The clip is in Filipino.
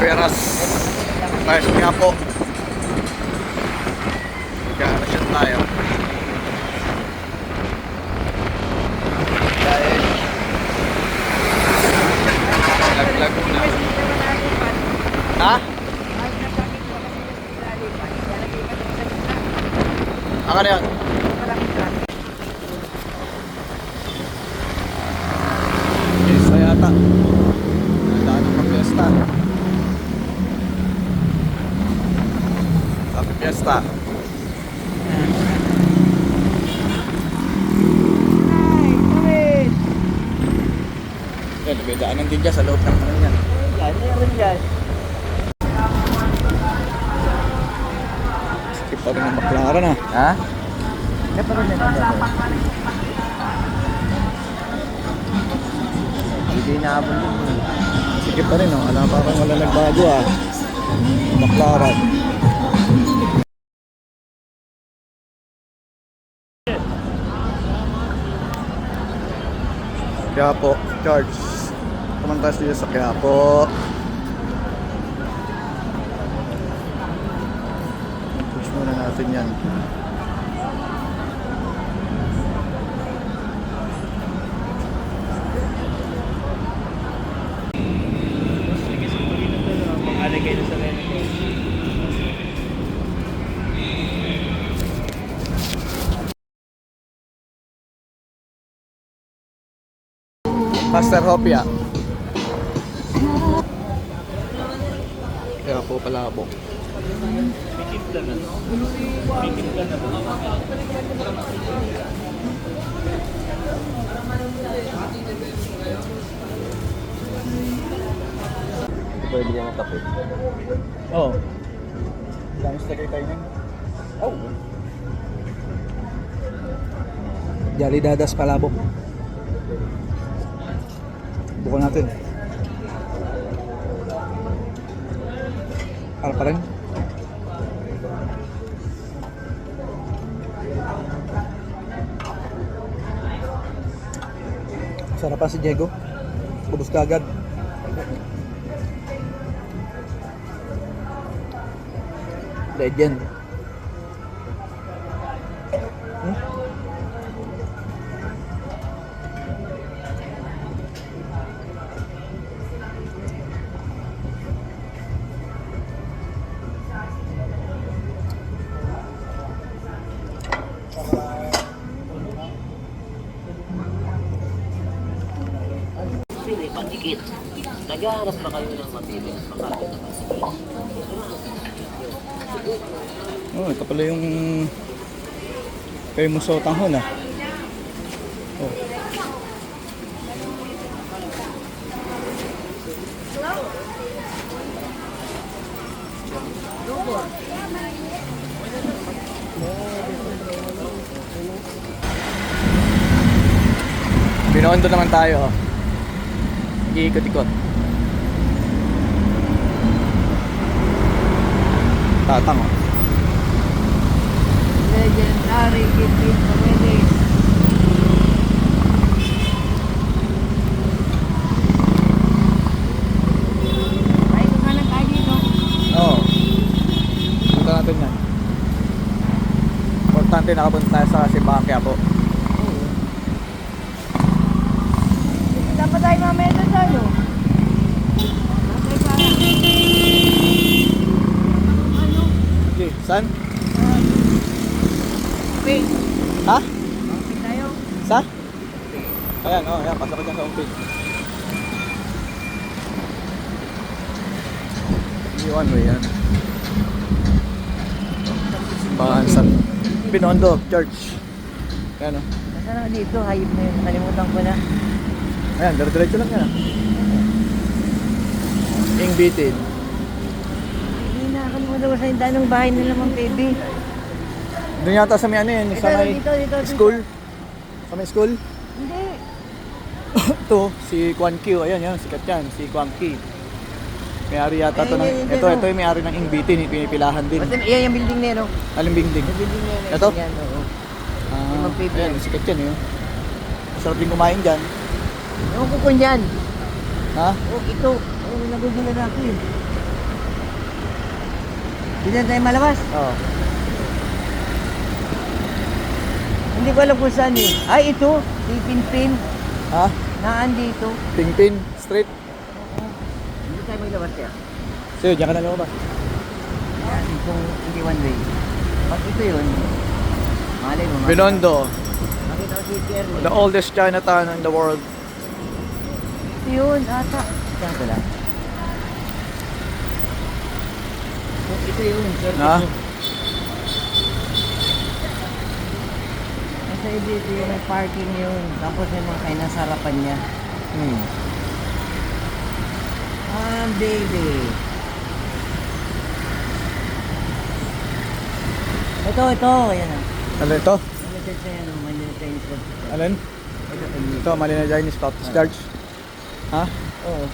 Veras. Nice nga po. Kaya tayo. Dahil lag-lag muna. Ha? Ang ano yan? Isa yata. Nandaan ng mag-fiesta. Happy Fiesta. Yan, may daanan din dyan sa loob ng ano yan. Yan, meron dyan. Skip pa rin ang McLaren ha. Ha? Meron na naman. Hindi naabot yun. Skip pa rin oh. Alam parang wala nagbago ah. McLaren. Quiapo, charge. Kumantas dito sa Quiapo. Push muna natin yan. Alagay na sa rin. Master Hopia. Quiapo, Palabok. Pikit lang na. Pikit lang na. Ito pwede yan ang kape. Oo. Dami sa tagay tayo nun. Oh. Jolly Dadas, Palabok. Buko natin. Para pa rin. Sarapan si Diego. Bubos ka agad. Legend. Sili, pandikit. Naghahanap na kayo ng matilis. Makakit na masigit. Oh, ito pala yung famous sotanghon ah. Oh. Binondo naman tayo oh. Iikot-ikot. Tatang oh. Legendary Gipit Paredes. Ay, kumanan tayo dito. Oo. Punta natin yan. Importante nakapunta tayo sa Simbahan Quiapo. Dapat tayo mamaya doon sa ano? Okay, saan? Wait. Ha? Okay tayo. Sa? Ayan, oh, ayan, pasok ko dyan sa umpig. Hindi one way yan. Simbahan sa Binondo Church. Ayan oh. Nasaan ako dito? Hayop na yun. Nakalimutan ko na. Ayan, dire-diretso lang yan ah. Ing bitin. Hindi na. Nakalimutan ko sa yung danong bahay nila Mang Baby. Doon yata sa may ano yun, sa may Dito. school. Sa may school. Hindi. Ito, si Kwan Q. Ayan, yan, sikat yan. Si Kwan Q. May-ari yata to ng... Hindi, Ito yung may-ari ng Ing bitin. Pinipilahan din. Basta yan yung building na yun. Aling bingding. Yung building na yun. Ito? Yan, oo. Ah, Mang Baby. ayan, sikat yan yun. Masarap din kumain dyan. Ewan ko kung dyan. Ha? Oh, ito. Oh, nagugulan ako eh. Hindi na tayo malabas. Oo. Hindi ko alam kung saan eh. Ay, ito. Si Pinpin. Ha? Naan dito. Pingpin Street. Hindi tayo maglabas kaya. So, diyan ka na lumabas. Yan, kung hindi one way. Pag ito yun, malay mo. Binondo, Makita ko si Cherny. the oldest Chinatown in the world. Ito yun, ata. Diyan ko lang. Ito yun, sir. Na? Nasa dito yung may parking yun. Tapos yung mga kayo nasa harapan niya. Baby. Ito. Ayan na. Ano ito? Manila Chinese. Alin? Ito. Ito, Malina Chinese Baptist Church. Ha? Oo.